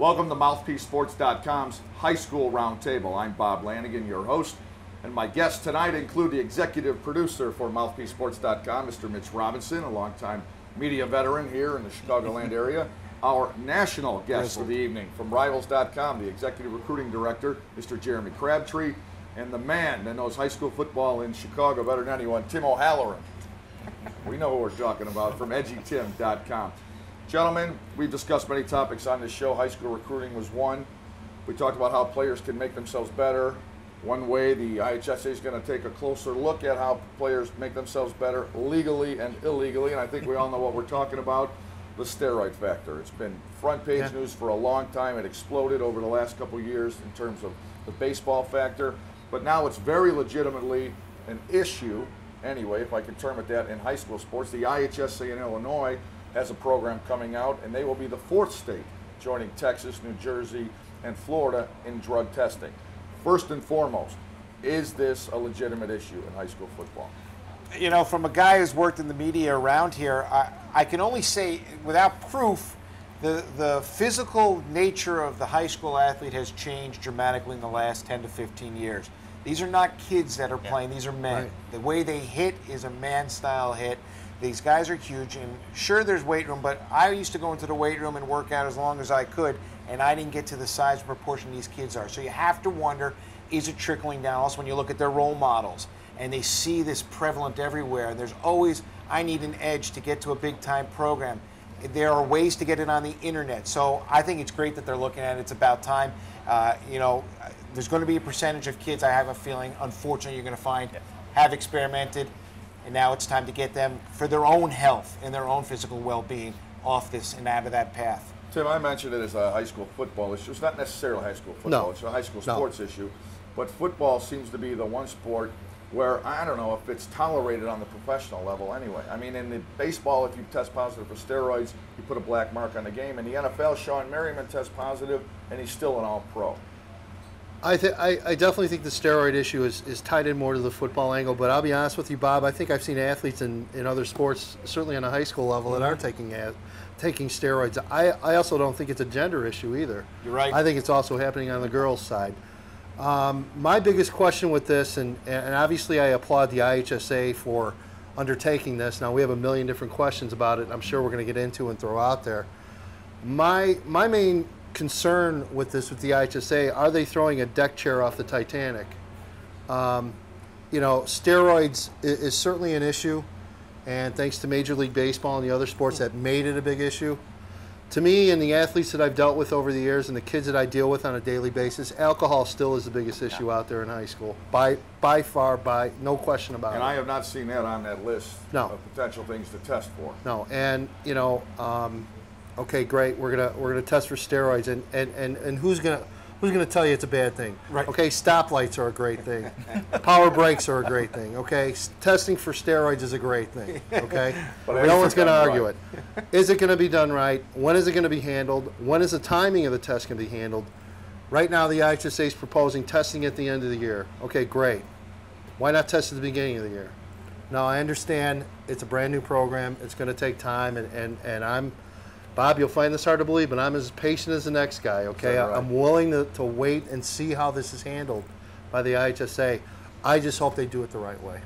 Welcome to MouthpieceSports.com's High School Roundtable. I'm Bob Lanigan, your host, and my guests tonight include the executive producer for MouthpieceSports.com, Mr. Mitch Robinson, a longtime media veteran here in the Chicagoland area. Our national guest for the evening from Rivals.com, the executive recruiting director, Mr. Jeremy Crabtree, and the man that knows high school football in Chicago better than anyone, Tim O'Halloran. We know who we're talking about from EdgyTim.com. Gentlemen, we've discussed many topics on this show. High school recruiting was one. We talked about how players can make themselves better. One way, the IHSA is going to take a closer look at how players make themselves better legally and illegally, and I think we all know what we're talking about, the steroid factor. It's been front page news for a long time. It exploded over the last couple of years in terms of the baseball factor, but now it's very legitimately an issue, anyway, if I can term it that, in high school sports. The IHSA in Illinois has a program coming out, and they will be the fourth state joining Texas, New Jersey, and Florida in drug testing. First and foremost, is this a legitimate issue in high school football? You know, from a guy who's worked in the media around here, I can only say, without proof, the physical nature of the high school athlete has changed dramatically in the last 10 to 15 years. These are not kids that are playing, these are men. Right. The way they hit is a man-style hit. These guys are huge, and sure, there's weight room, but I used to go into the weight room and work out as long as I could, and I didn't get to the size and proportion these kids are. So you have to wonder, is it trickling down? Also, when you look at their role models, and they see this prevalent everywhere, and there's always, I need an edge to get to a big-time program. There are ways to get it on the internet. So I think it's great that they're looking at it. It's about time. You know, there's going to be a percentage of kids, I have a feeling, unfortunately, you're going to find, have experimented, and now it's time to get them, for their own health and their own physical well-being, off this and out of that path. Tim, I mentioned it as a high school football issue. It's not necessarily high school football. No. It's a high school sports issue. But football seems to be the one sport where I don't know if it's tolerated on the professional level anyway. I mean, in the baseball, if you test positive for steroids, you put a black mark on the game. In the NFL, Sean Merriman tests positive, and he's still an all-pro. I definitely think the steroid issue is tied in more to the football angle, but I'll be honest with you, Bob, I think I've seen athletes in other sports, certainly on a high school level, that are taking steroids. I also don't think it's a gender issue either. You're right. I think it's also happening on the girls' side. My biggest question with this, and obviously I applaud the IHSA for undertaking this. Now, we have a million different questions about it I'm sure we're going to get into and throw out there. My main concern with this, with the IHSA, are they throwing a deck chair off the Titanic? You know, steroids is certainly an issue, and thanks to Major League Baseball and the other sports that made it a big issue. To me, and the athletes that I've dealt with over the years and the kids that I deal with on a daily basis, alcohol still is the biggest issue out there in high school, by far, no question about it. And I have not seen that on that list of potential things to test for. No, and you know, okay, great. We're gonna test for steroids, and who's gonna tell you it's a bad thing? Right. Okay, stoplights are a great thing. Power brakes are a great thing. Okay, testing for steroids is a great thing. Okay, no one's gonna argue it. Is it gonna be done right? When is it gonna be handled? When is the timing of the test gonna be handled? Right now, the IHSA is proposing testing at the end of the year. Okay, great. Why not test at the beginning of the year? Now, I understand it's a brand new program. It's gonna take time, and I'm. Bob, you'll find this hard to believe, but I'm as patient as the next guy, okay? Right. I'm willing to wait and see how this is handled by the IHSA. I just hope they do it the right way.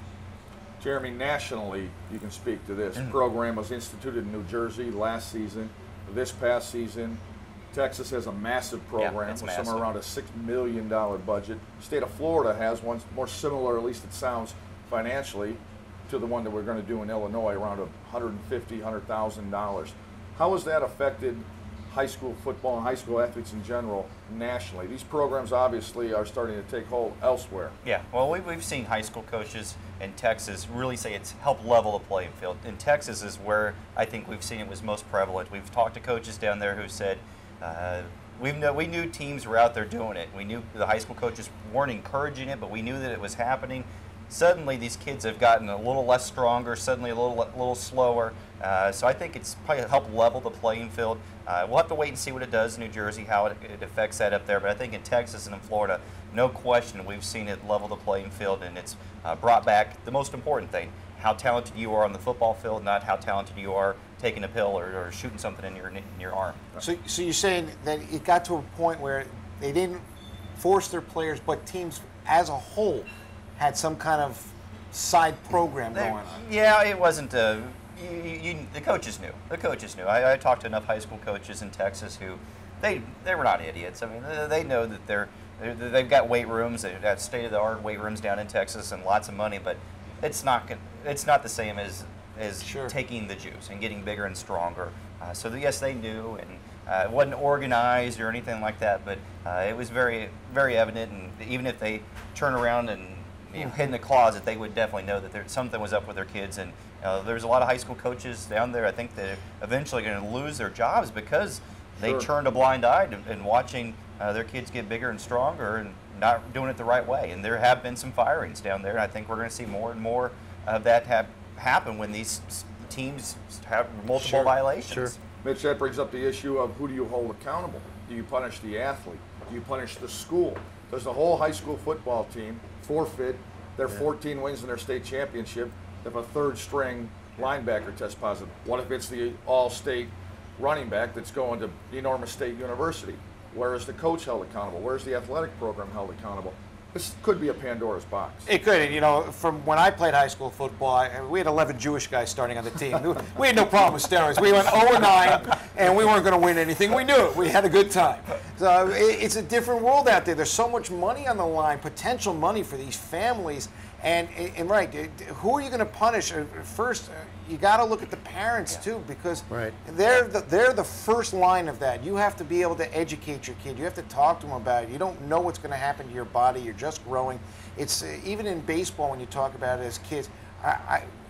Jeremy, nationally, you can speak to this. Program was instituted in New Jersey last season. This past season, Texas has a massive program with somewhere around a $6 million budget. The state of Florida has one more similar, at least it sounds, financially, to the one that we're going to do in Illinois, around $150,000. How has that affected high school football and high school athletes in general nationally? These programs obviously are starting to take hold elsewhere. Yeah, well, we've seen high school coaches in Texas really say it's helped level the playing field. In Texas is where I think we've seen it was most prevalent. We've talked to coaches down there who said, we knew teams were out there doing it. We knew the high school coaches weren't encouraging it, but we knew that it was happening. Suddenly, these kids have gotten a little less stronger, suddenly a little slower. So I think it's probably helped level the playing field. We'll have to wait and see what it does in New Jersey, how it affects that up there. But I think in Texas and in Florida, no question, we've seen it level the playing field, and it's brought back the most important thing: how talented you are on the football field, not how talented you are taking a pill or shooting something in your arm. So you're saying that it got to a point where they didn't force their players, but teams as a whole had some kind of side program going on. Yeah, it wasn't. The coaches knew. The coaches knew. I talked to enough high school coaches in Texas who they were not idiots. I mean, they know that they've got weight rooms. They've got state-of-the-art weight rooms down in Texas and lots of money, but it's not the same as Sure. taking the juice and getting bigger and stronger. So yes, they knew, and it wasn't organized or anything like that, but it was very, very evident. And even if they turn around and hid in the closet, they would definitely know that something was up with their kids. And there's a lot of high school coaches down there. I think they're eventually going to lose their jobs because they Sure. turned a blind eye to watching their kids get bigger and stronger and not doing it the right way. And there have been some firings down there. And I think we're going to see more and more of that happen when these teams have multiple Sure. violations. Sure. Mitch, that brings up the issue of who do you hold accountable? Do you punish the athlete? Do you punish the school? Does the whole high school football team forfeit their 14 wins in their state championship if a third string linebacker tests positive? What if it's the all-state running back that's going to Enormous State University? Where is the coach held accountable? Where is the athletic program held accountable? This could be a Pandora's box. It could, and you know, from when I played high school football, we had 11 Jewish guys starting on the team. We had no problem with steroids. We went 0-9, and we weren't going to win anything. We knew it. We had a good time. So it's a different world out there. There's so much money on the line, potential money for these families. And right, who are you going to punish? First, you got to look at the parents too, because Right. they're the first line of that. You have to be able to educate your kid. You have to talk to them about it. You don't know what's going to happen to your body. You're just growing. It's even in baseball when you talk about it as kids.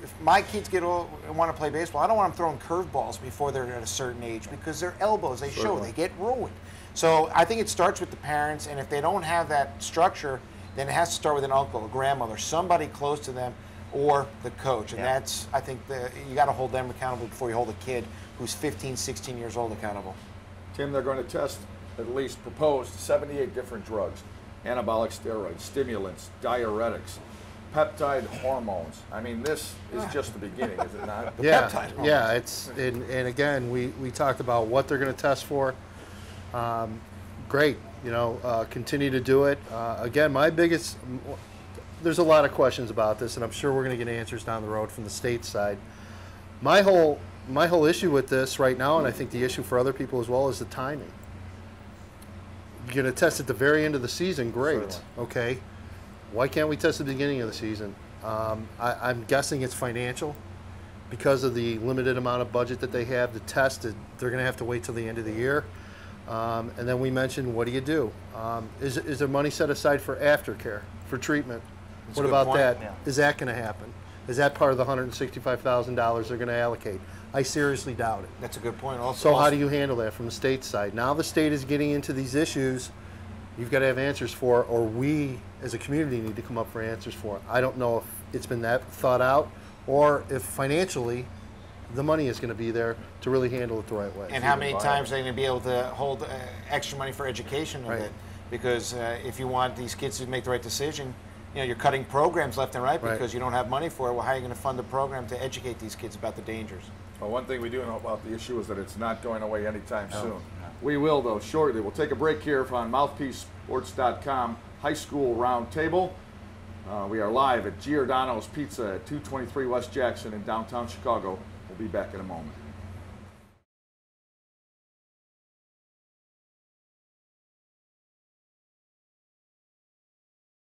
If my kids want to play baseball, I don't want them throwing curveballs before they're at a certain age because their elbows they get ruined. So I think it starts with the parents, and if they don't have that structure, then it has to start with an uncle, a grandmother, somebody close to them, or the coach. And that's, I think, you got to hold them accountable before you hold a kid who's 15, 16 years old accountable. Tim, they're going to test at least proposed 78 different drugs, anabolic steroids, stimulants, diuretics, peptide hormones. I mean, this is just the beginning, is it not? Yeah, peptide hormones. yeah. It's and again, we talked about what they're going to test for. Great, continue to do it. Again, there's a lot of questions about this, and I'm sure we're going to get answers down the road from the state side. My whole issue with this right now, and I think the issue for other people as well, is the timing. You're going to test at the very end of the season, great. Certainly. Okay. Why can't we test at the beginning of the season? I'm guessing it's financial. Because of the limited amount of budget that they have to test it, they're going to have to wait till the end of the year. And then we mentioned, what do you do? Is there money set aside for aftercare, for treatment? That's a What good about point. that? Yeah. Is that going to happen? Is that part of the $165,000 they're going to allocate? I seriously doubt it. That's a good point. Also, So how do you handle that from the state side? Now the state is getting into these issues you've got to have answers for, or we as a community need to come up for answers for. I don't know if it's been that thought out, or if financially the money is going to be there to really handle it the right way. And how many times are they going to be able to hold extra money for education of Right. it? Because if you want these kids to make the right decision, you're cutting programs left and right Right. because you don't have money for it. Well, how are you going to fund a program to educate these kids about the dangers? Well, one thing we do know about the issue is that it's not going away anytime soon. We will, though, shortly. We'll take a break here on MouthpieceSports.com High School Roundtable. We are live at Giordano's Pizza at 223 West Jackson in downtown Chicago. We'll be back in a moment.